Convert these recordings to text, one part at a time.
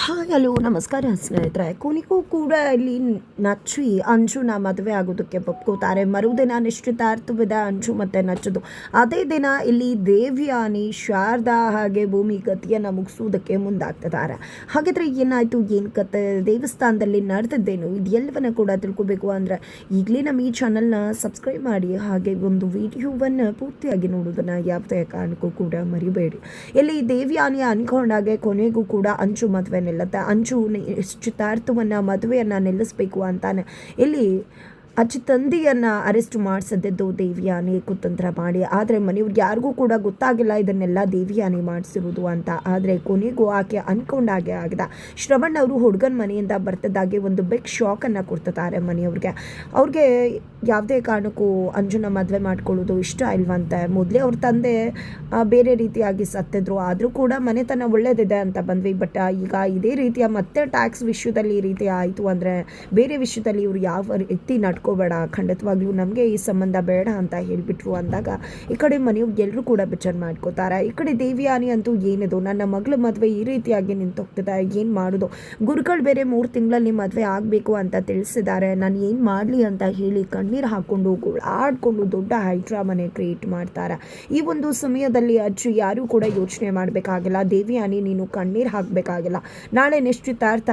Hi hello ನಮಸ್ಕಾರ ಸ್ನೇಹಿತರೆ. ಕೊನೆಗೂ ಕೂಡ ಇಲ್ಲಿ ನಚ್ಚಿ ಅಂಜುನ ಮದುವೆ ಆಗೋದಕ್ಕೆ ಒಪ್ಕೋತಾರೆ. ಮರುದಿನ ನಿಶ್ಚಿತಾರ್ಥವಿದೆ ಅಂಜು ಮತ್ತು ನಚ್ಚದು. ಅದೇ ದಿನ ಇಲ್ಲಿ ದೇವ್ಯಾನಿ, ಶಾರದಾ ಹಾಗೆ ಭೂಮಿ ಗತಿಯನ್ನು ಮುಗಿಸೋದಕ್ಕೆ ಮುಂದಾಗ್ತಿದ್ದಾರೆ. ಹಾಗಾದರೆ ಏನಾಯಿತು, ಏನು ಕತೆ, ದೇವಸ್ಥಾನದಲ್ಲಿ ನಡೆದಿದ್ದೇನು, ಇದೆಲ್ಲವನ್ನ ಕೂಡ ತಿಳ್ಕೊಬೇಕು ಅಂದರೆ ಈಗಲೇ ನಮ್ಮ ಈ ಚಾನಲ್ನ ಸಬ್ಸ್ಕ್ರೈಬ್ ಮಾಡಿ, ಹಾಗೆ ಒಂದು ವಿಡಿಯೋವನ್ನು ಪೂರ್ತಿಯಾಗಿ ನೋಡೋದನ್ನು ಯಾವುದೇ ಕಾರಣಕ್ಕೂ ಕೂಡ ಮರಿಬೇಡಿ. ಇಲ್ಲಿ ದೇವ್ಯಾನಿ ಅಂದ್ಕೊಂಡಾಗೆ ಕೊನೆಗೂ ಕೂಡ ಅಂಜು ಮದುವೆ ನಿಲ್ಲುತ್ತೆ. ಅಂಜು ನಿಶ್ಚಿತಾರ್ಥವನ್ನು ಮದುವೆಯನ್ನು ನಿಲ್ಲಿಸಬೇಕು ಅಂತಾನೆ ಇಲ್ಲಿ ಅಜ್ಜಿ ತಂದೆಯನ್ನು ಅರೆಸ್ಟ್ ಮಾಡಿಸಿದ್ದು ದೇವ್ಯಾನಿ ಕುತಂತ್ರ ಮಾಡಿ. ಆದರೆ ಮನೆಯವ್ರಿಗೆ ಯಾರಿಗೂ ಕೂಡ ಗೊತ್ತಾಗಿಲ್ಲ ಇದನ್ನೆಲ್ಲ ದೇವ್ಯಾನಿ ಮಾಡಿಸಿರೋದು ಅಂತ. ಆದರೆ ಕೊನೆಗೂ ಆಕೆ ಅಂದ್ಕೊಂಡಾಗೆ ಆಗಿದೆ. ಶ್ರವಣ್ ಅವರು ಹುಡುಗನ ಮನೆಯಿಂದ ಬರ್ತಿದ್ದಾಗೆ ಒಂದು ಬಿಗ್ ಶಾಕನ್ನು ಕೊಡ್ತಿದ್ದಾರೆ ಮನೆಯವ್ರಿಗೆ. ಅವ್ರಿಗೆ ಯಾವುದೇ ಕಾರಣಕ್ಕೂ ಅಂಜುನ ಮದುವೆ ಮಾಡ್ಕೊಳ್ಳೋದು ಇಷ್ಟ ಇಲ್ವಂತೆ. ಮೊದಲೇ ಅವ್ರ ತಂದೆ ಬೇರೆ ರೀತಿಯಾಗಿ ಸತ್ತಿದ್ರು, ಆದರೂ ಕೂಡ ಮನೆತನ ಒಳ್ಳೇದಿದೆ ಅಂತ ಬಂದ್ವಿ. ಬಟ್ ಈಗ ಇದೇ ರೀತಿಯ ಮತ್ತೆ ಟ್ಯಾಕ್ಸ್ ವಿಷಯದಲ್ಲಿ ಈ ರೀತಿ ಆಯಿತು ಅಂದರೆ ಬೇರೆ ವಿಷಯದಲ್ಲಿ ಇವರು ಯಾವ ರೀತಿ ನಡ್ಕೋಬೇಡ, ಖಂಡಿತವಾಗ್ಲೂ ನಮಗೆ ಈ ಸಂಬಂಧ ಬೇಡ ಅಂತ ಹೇಳಿಬಿಟ್ರು ಅಂದಾಗ ಈ ಕಡೆ ಮನೆಯವ್ರು ಎಲ್ಲರೂ ಕೂಡ ವಿಚಾರ ಮಾಡ್ಕೋತಾರೆ. ಈ ಕಡೆ ದೇವ್ಯಾನಿ ಅಂತೂ ಏನಿದು, ನನ್ನ ಮಗಳ ಮದುವೆ ಈ ರೀತಿಯಾಗಿ ನಿಂತೋಗ್ತದೆ, ಏನು ಮಾಡೋದು, ಗುರುಗಳು ಬೇರೆ 3 ತಿಂಗಳಲ್ಲಿ ಮದುವೆ ಆಗಬೇಕು ಅಂತ ತಿಳಿಸಿದ್ದಾರೆ, ನಾನು ಏನು ಮಾಡಲಿ ಅಂತ ಹೇಳಿ ಕಣ್ಣೀರು ಹಾಕ್ಕೊಂಡು ಆಡ್ಕೊಂಡು ದೊಡ್ಡ ಹೈಡ್ರಾಮನೆ ಕ್ರಿಯೇಟ್ ಮಾಡ್ತಾರೆ. ಈ ಒಂದು ಸಮಯದಲ್ಲಿ ಅಜ್ಜಿ ಯಾರೂ ಕೂಡ ಯೋಚನೆ ಮಾಡಬೇಕಾಗಿಲ್ಲ. ದೇವ್ಯಾನಿ ನೀನು ಕಣ್ಣೀರು ಹಾಕಬೇಕಾಗಿಲ್ಲ, ನಾಳೆ ನಿಶ್ಚಿತಾರ್ಥ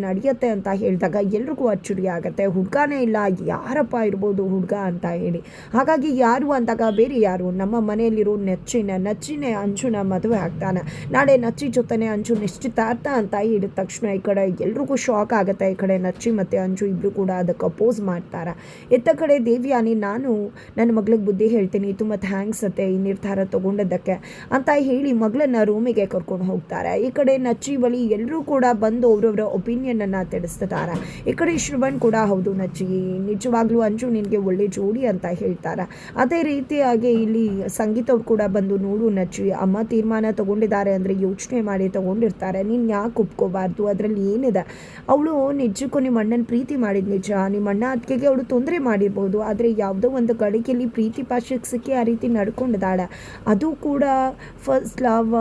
ನಡೆಯುತ್ತೆ ಅಂತ ಹೇಳಿದಾಗ ಎಲ್ರಿಗೂ ಅಚ್ಚರಿ ಆಗುತ್ತೆ. ಹುಡುಗನೇ ಇಲ್ಲ, ಯಾರಪ್ಪ ಇರ್ಬೋದು ಹುಡುಗ ಅಂತ ಹೇಳಿ. ಹಾಗಾಗಿ ಯಾರು ಅಂದಾಗ ಬೇರೆ ಯಾರು, ನಮ್ಮ ಮನೆಯಲ್ಲಿರೋ ನಚ್ಚಿನೇ ಅಂಜುನ ಮದುವೆ ಆಗ್ತಾನೆ. ನಾಳೆ ನಚ್ಚಿ ಜೊತೆನೆ ಅಂಜು ನಿಶ್ಚಿತಾರ್ಥ ಅಂತ ಹೇಳಿದ ತಕ್ಷಣ ಈ ಕಡೆ ಎಲ್ರಿಗೂ ಶಾಕ್ ಆಗುತ್ತೆ. ಈ ಕಡೆ ನಚ್ಚಿ ಮತ್ತು ಅಂಜು ಇಬ್ಬರು ಕೂಡ ಅದಕ್ಕೆ ಅಪೋಸ್ ಮಾಡ್ತಾರೆ. ಇತ್ತ ಕಡೆ ದೇವ್ಯಾನಿ, ನಾನು ನನ್ನ ಮಗಳಿಗೆ ಬುದ್ಧಿ ಹೇಳ್ತೀನಿ, ತುಂಬ ಥ್ಯಾಂಕ್ಸ್ ಅತ್ತೆ ಈ ನಿರ್ಧಾರ ತೊಗೊಂಡಿದ್ದಕ್ಕೆ ಅಂತ ಹೇಳಿ ಮಗಳನ್ನ ರೂಮಿಗೆ ಕರ್ಕೊಂಡು ಹೋಗ್ತಾರೆ. ಈ ಕಡೆ ನಚ್ಚಿ ಬಳಿ ಎಲ್ಲರೂ ಕೂಡ ಬಂದು ಅವರವರ ಒಪಿನಿಯನನ್ನು ತಿಳಿಸ್ತಾರೆ. ಈ ಕಡೆ ಶ್ರವಣ್ ಕೂಡ, ಹೌದು ನಚ್ಚಿ ನಿಜವಾಗ್ಲೂ ಅಂಜು ನಿನಗೆ ಒಳ್ಳೆ ಜೋಡಿ ಅಂತ ಹೇಳ್ತಾರೆ. ಅದೇ ರೀತಿಯಾಗಿ ಇಲ್ಲಿ ಸಂಗೀತ ಅವ್ರು ಕೂಡ ಬಂದು, ನೋಡು ನಚ್ಚಿ, ಅಮ್ಮ ತೀರ್ಮಾನ ತೊಗೊಂಡಿದ್ದಾರೆ ಅಂದರೆ ಯೋಚನೆ ಮಾಡಿ ತೊಗೊಂಡಿರ್ತಾರೆ, ನೀನು ಯಾಕೆ ಒಪ್ಕೋಬಾರ್ದು, ಅದರಲ್ಲಿ ಏನಿದೆ, ಅವಳು ನಿಜಕ್ಕೂ ನಿಮ್ಮ ಅಣ್ಣನ ಪ್ರೀತಿ ಮಾಡಿದ ನಿಜ, ನಿಮ್ಮ ಅಣ್ಣ ಅದಕ್ಕೆ ಅವಳು ತೊಂದರೆ ಮಾಡಿರ್ಬೋದು, ಆದರೆ ಯಾವುದೋ ಒಂದು ಗಳಿಕೆಯಲ್ಲಿ ಪ್ರೀತಿ ಪಾಶಕ್ಕೆ ಸಿಕ್ಕಿ ಆ ರೀತಿ ನಡ್ಕೊಂಡಿದ್ದಾಳೆ. ಅದು ಕೂಡ ಫಸ್ಟ್ ಲವ್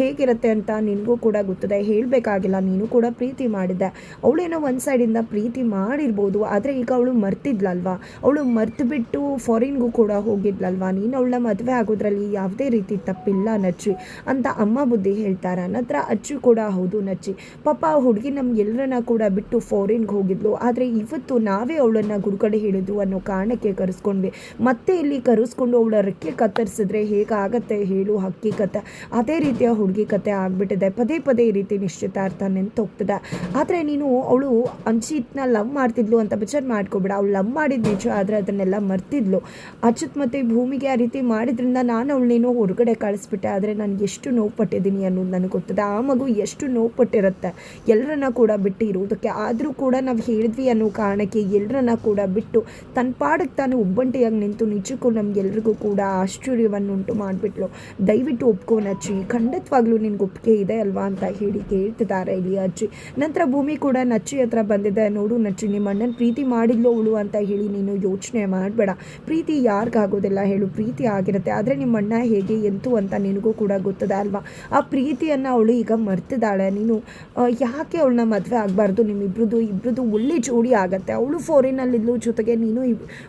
ಹೇಗಿರುತ್ತೆ ಅಂತ ನಿನಗೂ ಕೂಡ ಗೊತ್ತಿದೆ, ಹೇಳಬೇಕಾಗಿಲ್ಲ, ನೀನು ಕೂಡ ಪ್ರೀತಿ ಮಾಡಿದ್ದೆ, ಅವಳೇನೋ ಒಂದು ಸೈಡಿಂದ ಪ್ರೀತಿ ಮಾಡಿರ್ಬೋದು, ಆದರೆ ಈಗ ಅವಳು ಮರ್ತಿದ್ಲಲ್ವಾ, ಅವಳು ಮರ್ತು ಬಿಟ್ಟು ಫಾರಿನ್ಗೂ ಕೂಡ ಹೋಗಿದ್ಲಲ್ವಾ, ನೀನು ಅವಳನ್ನ ಮದುವೆ ಆಗೋದ್ರಲ್ಲಿ ಯಾವುದೇ ರೀತಿ ತಪ್ಪಿಲ್ಲ ನಚ್ಚಿ ಅಂತ ಅಮ್ಮ ಬುದ್ಧಿ ಹೇಳ್ತಾರೆ. ನಂತರ ಅಜ್ಜಿ ಕೂಡ, ಹೌದು ನಚ್ಚಿ, ಪಾಪ ಹುಡುಗಿ ನಮ್ಗೆಲ್ಲರನ್ನ ಕೂಡ ಬಿಟ್ಟು ಫಾರಿನ್ಗೆ ಹೋಗಿದ್ಲು, ಆದರೆ ಇವತ್ತು ನಾವೇ ಅವಳನ್ನು ಗುರುಗಡೆ ಹೇಳಿದ್ರು ಅನ್ನೋ ಕಾರಣಕ್ಕೆ ಕರೆಸ್ಕೊಂಡ್ವಿ, ಮತ್ತೆ ಇಲ್ಲಿ ಕರೆಸ್ಕೊಂಡು ಅವಳ ರೆಕ್ಕೆ ಕತ್ತರಿಸಿದ್ರೆ ಹೇಗಾಗತ್ತೆ ಹೇಳು, ಹಕ್ಕಿಕತೆ ಅದೇ ರೀತಿಯ ಹುಡುಗಿ ಕತೆ ಆಗಿಬಿಟ್ಟಿದೆ. ಪದೇ ಪದೇ ಈ ರೀತಿ ನಿಶ್ಚಿತಾರ್ಥ ನಿಂತೋಗ್ತದೆ. ಆದರೆ ನೀನು ಅವಳು ಅಂಜಿತ್ನ ಲವ್ ಮಾಡ್ತಿದ್ಲು ಅಂತ ವಿಚಾರ ಮಾಡ್ಕೋಬೇಡ, ಅವಳು ಲವ್ ಮಾಡಿದ ನಿಜ, ಆದರೆ ಅದನ್ನೆಲ್ಲ ಮರ್ತಿದ್ಲು. ಅಚ್ಯುತ್ ಮತ್ತು ಭೂಮಿಗೆ ಆ ರೀತಿ ಮಾಡಿದ್ರಿಂದ ನಾನು ಅವಳನ್ನೇನೋ ಹೊರಗಡೆ ಕಳಿಸ್ಬಿಟ್ಟೆ, ಆದರೆ ನಾನು ಎಷ್ಟು ನೋವು ಪಟ್ಟಿದ್ದೀನಿ ಅನ್ನೋದು ನನಗೆ ಗೊತ್ತದೆ. ಆ ಮಗು ಎಷ್ಟು ನೋವು ಪಟ್ಟಿರುತ್ತೆ ಎಲ್ಲರನ್ನ ಕೂಡ ಬಿಟ್ಟು ಇರೋದಕ್ಕೆ, ಆದರೂ ಕೂಡ ನಾವು ಹೇಳಿದ್ವಿ ಅನ್ನೋ ಕಾರಣಕ್ಕೆ ಎಲ್ಲರನ್ನ ಕೂಡ ಬಿಟ್ಟು ತನ್ನ ಪಾಡಕ್ಕೆ ತಾನು ಒಬ್ಬಂಟಿಯಾಗಿ ನಿಂತು ನಿಜಕ್ಕೂ ನಮಗೆಲ್ರಿಗೂ ಕೂಡ ಆಶ್ಚರ್ಯವನ್ನುಂಟು ಮಾಡಿಬಿಟ್ಲು. ದಯವಿಟ್ಟು ಒಪ್ಕೋ ನಚ್ಚಿ, ಖಂಡಿತವಾಗ್ಲೂ ನಿನ್ಗೆ ಒಪ್ಪಿಗೆ ಇದೆ ಅಲ್ವಾ ಅಂತ ಹೇಳಿ ಕೇಳ್ತಿದ್ದಾರೆ ಇಲ್ಲಿ ಅಜ್ಜಿ. ನಂತರ ಭೂಮಿ ಕೂಡ ನಚ್ಚಿ ಹತ್ರ ಬಂದಿದೆ, ನೋಡು ನಚ್ಚಿ, ನಿಮ್ಮ ಅಣ್ಣನ ಪ್ರೀತಿ ಮಾಡಿದ್ಲು ಅವಳು ಅಂತ ಹೇಳಿ ನೀನು ಯೋಚನೆ ಮಾಡಬೇಡ, ಪ್ರೀತಿ ಯಾರಿಗಾಗೋದಿಲ್ಲ ಹೇಳು, ಪ್ರೀತಿ ಆಗಿರುತ್ತೆ, ಆದರೆ ನಿಮ್ಮ ಅಣ್ಣ ಹೇಗೆ ಎಂತು ಅಂತ ನಿನಗೂ ಕೂಡ ಗೊತ್ತದೆ ಅಲ್ವಾ, ಆ ಪ್ರೀತಿಯನ್ನು ಅವಳು ಈಗ ಮರ್ತಿದ್ದಾಳೆ, ನೀನು ಯಾಕೆ ಅವಳನ್ನ ಮದುವೆ ಆಗಬಾರ್ದು, ಇಬ್ಬರದು ಒಳ್ಳೆ ಜೋಡಿ ಆಗುತ್ತೆ, ಅವಳು ಫಾರಿನಲ್ಲಿದ್ಲು ಜೊತೆಗೆ ನೀನು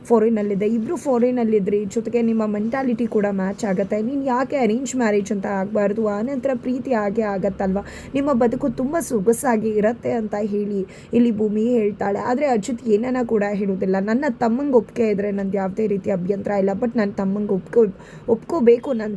ಫಾರಿನಲ್ಲಿದ್ದೆ, ಇಬ್ಬರು ಫಾರಿನಲ್ಲಿದ್ರಿ, ಜೊತೆಗೆ ನಿಮ್ಮ ಮೆಂಟಾಲಿಟಿ ಕೂಡ ಮ್ಯಾಚ್ ಆಗುತ್ತೆ, ನೀನು ಯಾಕೆ ಅರೇಂಜ್ ಮ್ಯಾರೇಜ್ ಅಂತ ಆಗಬಾರ್ದು, ಆನಂತರ ಪ್ರೀತಿ ಆಗೇ ಆಗತ್ತಲ್ವ, ನಿಮ್ಮ ಬದುಕು ತುಂಬ ಸೊಗಸಾಗಿ ಇರುತ್ತೆ ಅಂತ ಹೇಳಿ ಇಲ್ಲಿ ಭೂಮಿ ಹೇಳ್ತಾಳೆ. ಆದರೆ ಅಚ್ಯುತ್ ಏನನ್ನ ಕೂಡ ಹೇಳೋದಿಲ್ಲ, ನನ್ನ ತಮ್ಮಂಗೆ ಒಪ್ಪಿಗೆ ಇದ್ದರೆ ನಂದು ಯಾವುದೇ ರೀತಿ ಅಭ್ಯಂತರ ಇಲ್ಲ, ಬಟ್ ನನ್ನ ತಮ್ಮಂಗೆ ಒಪ್ಕೋಬೇಕು, ನನ್ನ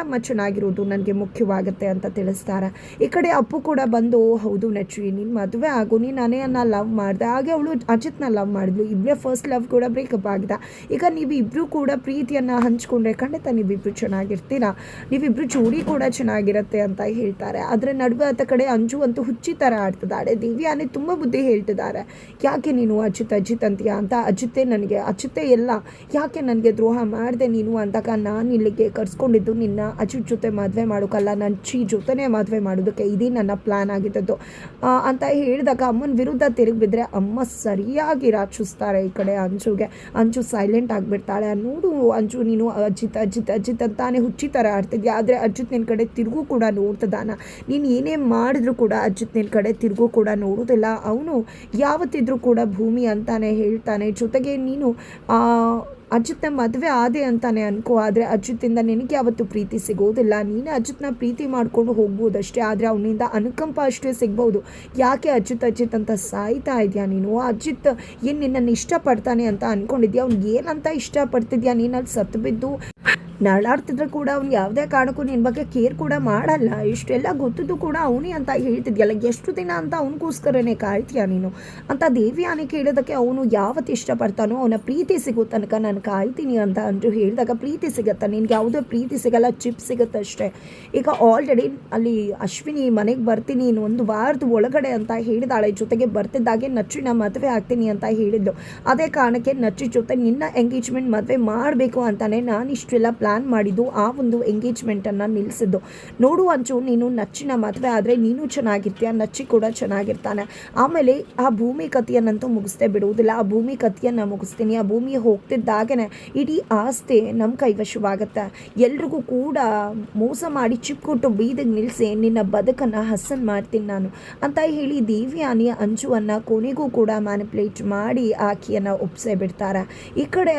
ತಮ್ಮ ಚೆನ್ನಾಗಿರೋದು ನನಗೆ ಮುಖ್ಯವಾಗುತ್ತೆ ಅಂತ ತಿಳಿಸ್ತಾರೆ. ಈ ಕಡೆ ಅಪ್ಪು ಕೂಡ ಬಂದು, ಹೌದು ನಚ್ಚಿ, ನೀನು ಮದುವೆ ಆಗು, ನೀನು ಅನೆಯನ್ನು ಲವ್ ಮಾಡಿದೆ, ಹಾಗೆ ಅವಳು ಅಜಿತ್ನ ಲವ್ ಮಾಡಿದ್ಲು, ಇಬ್ಬರೇ ಫಸ್ಟ್ ಲವ್ ಕೂಡ ಬ್ರೇಕಪ್ ಆಗಿದೆ, ಈಗ ನೀವಿಬ್ಬರು ಕೂಡ ಪ್ರೀತಿಯನ್ನು ಹಂಚ್ಕೊಂಡ್ರೆ ಖಂಡಿತ ನೀವಿಬ್ಬರು ಚೆನ್ನಾಗಿರ್ತೀರಾ, ನೀವಿಬ್ಬರು ಜೋಡಿ ಕೂಡ ಚೆನ್ನಾಗಿರುತ್ತೆ ಅಂತ ಹೇಳ್ತಾರೆ. ಅದರ ನಡುವೆ ಆತ ಕಡೆ ಅಂಜು ಅಂತೂ ಹುಚ್ಚಿ ಥರ ಆಡ್ತಿದ್ದಾಳೆ. ದೇವ್ಯಾನಿ ತುಂಬ ಬುದ್ಧಿ ಹೇಳ್ತಿದ್ದಾರೆ, ಯಾಕೆ ನೀನು ಅಜಿತ್ ಅಂತೀಯ ಅಂತ ಅಚ್ಯುತೆ ಎಲ್ಲ ಯಾಕೆ ನನಗೆ ದ್ರೋಹ ಮಾಡಿದೆ ನೀನು ಅಂದಾಗ ನಾನು ಇಲ್ಲಿಗೆ ಕರ್ಸ್ಕೊಂಡಿದ್ದು ನಿನ್ನ ಅಚ್ಯುತ್ ಜೊತೆ ಮದುವೆ ಮಾಡೋಕ್ಕಲ್ಲ, ನಚ್ಚಿ ಜೊತೆನೇ ಮದುವೆ ಮಾಡೋದಕ್ಕೆ ಇದೇ ನನ್ನ ಪ್ಲ್ಯಾನ್ ಆಗಿದ್ದದ್ದು ಅಂತ ಹೇಳಿದಾಗ ಅಮ್ಮನ ವಿರುದ್ಧ ತಿರುಗಿಬಿದ್ರೆ ಅಮ್ಮ ಸರಿಯಾಗಿ ರಾಚಿಸ್ತಾರೆ ಈ ಕಡೆ ಅಂಜುಗೆ. ಅಂಜು ಸೈಲೆಂಟ್ ಆಗಿಬಿಡ್ತಾಳೆ. ನೋಡು ಅಂಜು, ನೀನು ಅಜಿತ್ ಅಂತಾನೆ ಹುಚ್ಚಿ ಥರ ಆಡ್ತಿದ್ಯಾ, ಆದರೆ ಅಜಿತ್ ನಿನ್ನ ಕಡೆ ತಿರುಗೂ ಕೂಡ ನೋಡ್ತದಾನ. ನೀನು ಏನೇ ಮಾಡಿದ್ರು ಕೂಡ ಅಜಿತ್ ನಿನ್ನ ಕಡೆ ತಿರುಗೂ ಕೂಡ ನೋಡೋದಿಲ್ಲ. ಅವನು ಯಾವತ್ತಿದ್ರೂ ಕೂಡ ಭೂಮಿ ಅಂತಾನೆ ಹೇಳ್ತಾನೆ. ಜೊತೆಗೆ ನೀನು ಅಜಿತ್ನ ಮದುವೆ ಆದೆ ಅಂತಾನೆ ಅನ್ಕೋ, ಆದರೆ ಅಜಿತ್ತಿಂದ ನಿನಗೆ ಯಾವತ್ತೂ ಪ್ರೀತಿ ಸಿಗೋದಿಲ್ಲ. ನೀನೇ ಅಜಿತ್ನ ಪ್ರೀತಿ ಮಾಡ್ಕೊಂಡು ಹೋಗ್ಬೋದಷ್ಟೇ, ಆದರೆ ಅವನಿಂದ ಅನುಕಂಪ ಅಷ್ಟೇ ಸಿಗ್ಬೋದು. ಯಾಕೆ ಅಜಿತ್ ಅಂತ ಸಾಯ್ತಾ ಇದೆಯಾ ನೀನು? ಅಜಿತ್ ಏನು ನಿನ್ನನ್ನು ಇಷ್ಟಪಡ್ತಾನೆ ಅಂತ ಅಂದ್ಕೊಂಡಿದ್ಯಾ? ಅವ್ನಿಗೆ ಏನಂತ ಇಷ್ಟಪಡ್ತಿದ್ಯಾ? ನೀನು ಅಲ್ಲಿ ಸತ್ತು ಬಿದ್ದು ನರಳಾಡ್ತಿದ್ರೆ ಕೂಡ ಅವ್ನು ಯಾವುದೇ ಕಾರಣಕ್ಕೂ ನಿನ್ನ ಬಗ್ಗೆ ಕೇರ್ ಕೂಡ ಮಾಡಲ್ಲ. ಇಷ್ಟೆಲ್ಲ ಗೊತ್ತಿದ್ದು ಕೂಡ ಅವನೇ ಅಂತ ಹೇಳ್ತಿದ್ಯಲ್ಲ, ಎಷ್ಟು ದಿನ ಅಂತ ಅವನಿಗೋಸ್ಕರನೇ ಕಾಯ್ತೀಯ ನೀನು ಅಂತ ದೇವ್ಯಾನಿ ಕೇಳೋದಕ್ಕೆ ಅವನು ಯಾವತ್ತು ಇಷ್ಟಪಡ್ತಾನೋ ಅವನ ಪ್ರೀತಿ ಸಿಗೋ ತನಕ ನಾನು ಕಾಯ್ತೀನಿ ಅಂತ ಅಂದ್ರು ಹೇಳಿದಾಗ, ಪ್ರೀತಿ ಸಿಗತ್ತಾ ನಿನ್ಗೆ? ಯಾವುದೋ ಪ್ರೀತಿ ಸಿಗಲ್ಲ, ಚಿಪ್ ಸಿಗುತ್ತಷ್ಟೇ. ಈಗ ಆಲ್ರೆಡಿ ಅಲ್ಲಿ ಅಶ್ವಿನಿ ಮನೆಗೆ ಬರ್ತೀನಿ ಇನ್ನು 1 ವಾರದ ಒಳಗಡೆ ಅಂತ ಹೇಳಿದಾಳೆ. ಜೊತೆಗೆ ಬರ್ತಿದ್ದಾಗೆ ನಚ್ಚಿನ ಮದುವೆ ಆಗ್ತೀನಿ ಅಂತ ಹೇಳಿದ್ದು. ಅದೇ ಕಾರಣಕ್ಕೆ ನಚ್ಚಿ ಜೊತೆ ನಿನ್ನ ಎಂಗೇಜ್ಮೆಂಟ್ ಮದುವೆ ಮಾಡಬೇಕು ಅಂತಾನೆ ನಾನು ಇಷ್ಟೆಲ್ಲ ಪ್ಲ್ಯಾನ್ ಮಾಡಿದ್ದು, ಆ ಒಂದು ಎಂಗೇಜ್ಮೆಂಟನ್ನು ನಿಲ್ಲಿಸಿದ್ದು. ನೋಡು ಅಂಚು, ನೀನು ನಚ್ಚಿನ ಮದುವೆ ಆದರೆ ನೀನು ಚೆನ್ನಾಗಿರ್ತೀಯ, ನಚ್ಚಿ ಕೂಡ ಚೆನ್ನಾಗಿರ್ತಾನೆ. ಆಮೇಲೆ ಆ ಭೂಮಿ ಕಥೆಯನ್ನಂತೂ ಮುಗಿಸ್ತೇ ಬಿಡುವುದಿಲ್ಲ. ಆ ಭೂಮಿ ಕಥೆಯನ್ನು ಮುಗಿಸ್ತೀನಿ. ಆ ಭೂಮಿ ಹೋಗ್ತಿದ್ದಾಗೇ ಇಡೀ ಆಸ್ತಿ ನಮ್ಮ ಕೈವಶವಾಗುತ್ತೆ. ಎಲ್ರಿಗೂ ಕೂಡ ಮೋಸ ಮಾಡಿ ಚಿಪ್ ಕೊಟ್ಟು ಬೀದಿಗೆ ನಿಲ್ಲಿಸಿ ನಿನ್ನ ಬದುಕನ್ನು ಹಸನ್ ಮಾಡ್ತೀನಿ ನಾನು ಅಂತ ಹೇಳಿ ದೇವ್ಯಾನಿ ಅಂಜುವನ್ನು ಕೊನೆಗೂ ಕೂಡ ಮ್ಯಾನಿಪ್ಯುಲೇಟ್ ಮಾಡಿ ಆಕೆಯನ್ನು ಒಪ್ಸೇ ಬಿಡ್ತಾರೆ. ಈ ಕಡೆ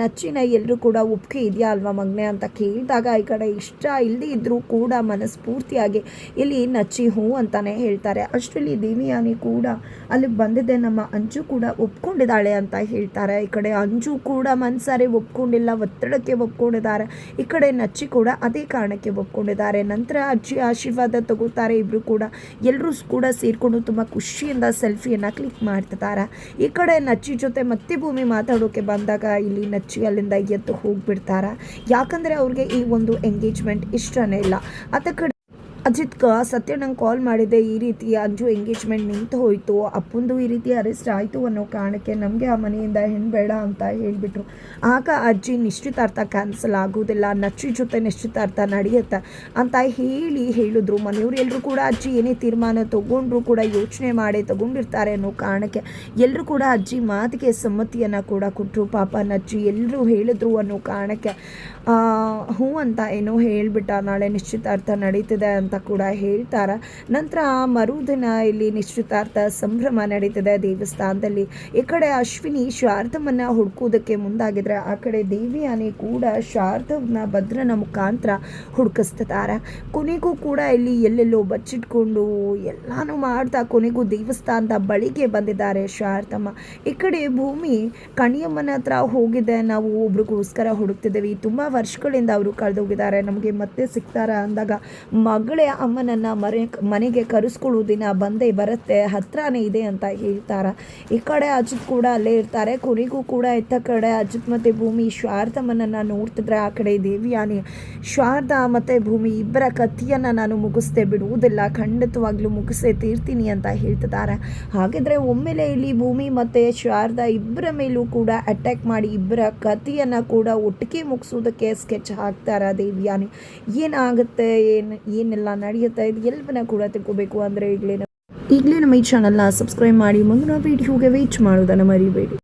ನಚ್ಚಿನ ಎಲ್ಲರೂ ಕೂಡ ಒಪ್ಪಿಗೆ ಇದೆಯಾ ಅಲ್ವಾ ಮಗನೆ ಅಂತ ಕೇಳಿದಾಗ ಈ ಕಡೆ ಇಷ್ಟ ಇಲ್ಲದೇ ಇದ್ದರೂ ಕೂಡ ಮನಸ್ಫೂರ್ತಿಯಾಗಿ ಇಲ್ಲಿ ನಚ್ಚಿ ಹೂ ಅಂತಾನೆ ಹೇಳ್ತಾರೆ. ಅಷ್ಟರಲ್ಲಿ ದೇವ್ಯಾನಿ ಕೂಡ ಅಲ್ಲಿ ಬಂದಿದ್ದೆ, ನಮ್ಮ ಅಂಜು ಕೂಡ ಒಪ್ಕೊಂಡಿದ್ದಾಳೆ ಅಂತ ಹೇಳ್ತಾರೆ. ಈ ಕಡೆ ಅಂಜು ಕೂಡ ಮನ್ಸಾರೆ ಒಪ್ಕೊಂಡಿಲ್ಲ, ಒತ್ತಡಕ್ಕೆ ಒಪ್ಕೊಂಡಿದ್ದಾರೆ. ಈ ಕಡೆ ನಚ್ಚಿ ಕೂಡ ಅದೇ ಕಾರಣಕ್ಕೆ ಒಪ್ಕೊಂಡಿದ್ದಾರೆ. ನಂತರ ಅಜ್ಜಿ ಆಶೀರ್ವಾದ ತಗೋತಾರೆ. ಇಬ್ಬರು ಕೂಡ ಎಲ್ಲರೂ ಕೂಡ ಸೇರಿಕೊಂಡು ತುಂಬ ಖುಷಿಯಿಂದ ಸೆಲ್ಫಿಯನ್ನು ಕ್ಲಿಕ್ ಮಾಡ್ತಿದ್ದಾರೆ. ಈ ಕಡೆ ನಚ್ಚಿ ಜೊತೆ ಮತ್ತೆ ಭೂಮಿ ಮಾತಾಡೋಕೆ ಬಂದಾಗ ಇಲ್ಲಿ ನಚ್ಚಿ ಅಲ್ಲಿಂದ ಎದ್ದು ಹೋಗ್ಬಿಡ್ತಾರೆ. ಯಾಕಂದರೆ ಅವ್ರಿಗೆ ಈ ಒಂದು ಎಂಗೇಜ್ಮೆಂಟ್ ಇಷ್ಟನೇ ಇಲ್ಲ. ಅದಕ್ಕೆ ಅಜಿತ್ ಸತ್ಯ ನಂಗೆ ಕಾಲ್ ಮಾಡಿದೆ, ಈ ರೀತಿ ಅಂಜು ಎಂಗೇಜ್ಮೆಂಟ್ ನಿಂತು ಹೋಯಿತು, ಅಪ್ಪಂದು ಈ ರೀತಿ ಅರೆಸ್ಟ್ ಆಯಿತು ಅನ್ನೋ ಕಾರಣಕ್ಕೆ ನಮಗೆ ಆ ಮನೆಯಿಂದ ಹೆಣ್ಣು ಬೇಡ ಅಂತ ಹೇಳಿಬಿಟ್ರು. ಆಗ ಅಜ್ಜಿ ನಿಶ್ಚಿತಾರ್ಥ ಕ್ಯಾನ್ಸಲ್ ಆಗೋದಿಲ್ಲ, ನಚ್ಚಿ ಜೊತೆ ನಿಶ್ಚಿತಾರ್ಥ ನಡೆಯುತ್ತೆ ಅಂತ ಹೇಳಿದ್ರು. ಮನೆಯವರು ಎಲ್ಲರೂ ಕೂಡ ಅಜ್ಜಿ ಏನೇ ತೀರ್ಮಾನ ತೊಗೊಂಡ್ರು ಕೂಡ ಯೋಚನೆ ಮಾಡಿ ತೊಗೊಂಡಿರ್ತಾರೆ ಅನ್ನೋ ಕಾರಣಕ್ಕೆ ಎಲ್ಲರೂ ಕೂಡ ಅಜ್ಜಿ ಮಾತಿಗೆ ಸಮ್ಮತಿಯನ್ನು ಕೂಡ ಕೊಟ್ಟರು. ಪಾಪ ನಜ್ಜಿ ಎಲ್ಲರೂ ಹೇಳಿದ್ರು ಅನ್ನೋ ಕಾರಣಕ್ಕೆ ಹ್ಞೂ ಅಂತ ಏನೋ ಹೇಳಿಬಿಟ್ಟ. ನಾಳೆ ನಿಶ್ಚಿತಾರ್ಥ ನಡೀತಿದೆ ಅಂತ ಕೂಡ ಹೇಳ್ತಾರೆ. ನಂತರ ಮರುದಿನ ಇಲ್ಲಿ ನಿಶ್ಚಿತಾರ್ಥ ಸಂಭ್ರಮ ನಡೀತದೆ ದೇವಸ್ಥಾನದಲ್ಲಿ. ಈ ಕಡೆ ಅಶ್ವಿನಿ ಶಾರದಮ್ಮನ್ನ ಹುಡುಕೋದಕ್ಕೆ ಮುಂದಾಗಿದ್ರೆ, ಆ ಕಡೆ ದೇವ್ಯಾನಿ ಕೂಡ ಶಾರದವ್ನ ಭದ್ರನ ಮುಖಾಂತರ ಹುಡುಕಿಸ್ತಿದ್ದಾರೆ. ಕೊನೆಗೂ ಕೂಡ ಇಲ್ಲಿ ಎಲ್ಲೆಲ್ಲೋ ಬಚ್ಚಿಟ್ಕೊಂಡು ಎಲ್ಲಾನು ಮಾಡ್ತಾ ಕೊನೆಗೂ ದೇವಸ್ಥಾನದ ಬಳಿಗೆ ಬಂದಿದ್ದಾರೆ ಶಾರದಮ್ಮ. ಈ ಕಡೆ ಭೂಮಿ ಕಣಿಯಮ್ಮನ ಹತ್ರ ಹೋಗಿದೆ, ನಾವು ಒಬ್ರಿಗೋಸ್ಕರ ಹುಡುಕ್ತಿದ್ದೀವಿ, ತುಂಬ ವರ್ಷಗಳಿಂದ ಅವರು ಕಳೆದೋಗಿದ್ದಾರೆ, ನಮಗೆ ಮತ್ತೆ ಸಿಗ್ತಾರ ಅಂದಾಗ ಮಗಳೇ ಅಮ್ಮನನ್ನು ಮನೆಗೆ ಕರೆಸ್ಕೊಳ್ಳೋ ದಿನ ಬಂದೇ ಬರುತ್ತೆ, ಹತ್ರನೇ ಇದೆ ಅಂತ ಹೇಳ್ತಾರೆ. ಈ ಕಡೆ ಅಜಿತ್ ಕೂಡ ಅಲ್ಲೇ ಇರ್ತಾರೆ. ಕೊನೆಗೂ ಕೂಡ ಇತ್ತ ಕಡೆ ಅಜಿತ್ ಮತ್ತು ಭೂಮಿ ಶಾರದಮ್ಮನನ್ನು ನೋಡ್ತಿದ್ರೆ, ಆ ಕಡೆ ದೇವ್ಯಾನಿ ಶಾರದಾ ಮತ್ತು ಭೂಮಿ ಇಬ್ಬರ ಕಥೆಯನ್ನು ನಾನು ಮುಗಿಸ್ತೇ ಬಿಡುವುದಿಲ್ಲ, ಖಂಡಿತವಾಗ್ಲೂ ಮುಗಿಸೇ ತೀರ್ತೀನಿ ಅಂತ ಹೇಳ್ತಿದ್ದಾರೆ. ಹಾಗಿದ್ರೆ ಒಮ್ಮೆಲೆ ಇಲ್ಲಿ ಭೂಮಿ ಮತ್ತು ಶಾರದಾ ಇಬ್ಬರ ಮೇಲೂ ಕೂಡ ಅಟ್ಯಾಕ್ ಮಾಡಿ ಇಬ್ಬರ ಕಥೆಯನ್ನು ಕೂಡ ಒಟ್ಟಿಗೆ ಮುಗಿಸೋದಕ್ಕೆ ಸ್ಕೆಚ್ ಹಾಕ್ತಾರ ದೇವ್ಯಾನಿ. ಏನಾಗುತ್ತೆ ಏನೆಲ್ಲ ನಡೆಯುತ್ತೆ ಇದು ಎಲ್ಲವನ್ನ ಕೂಡ ತಿಳ್ಕೋಬೇಕು ಅಂದರೆ ಈಗಲೇ ನಮ್ಮ ಈ ಚಾನಲ್ನ ಸಬ್ಸ್ಕ್ರೈಬ್ ಮಾಡಿ ಮುಂದಿನ ವಿಡಿಯೋಗೆ ವೇಟ್ ಮಾಡೋದನ್ನು ಮರಿಬೇಡಿ.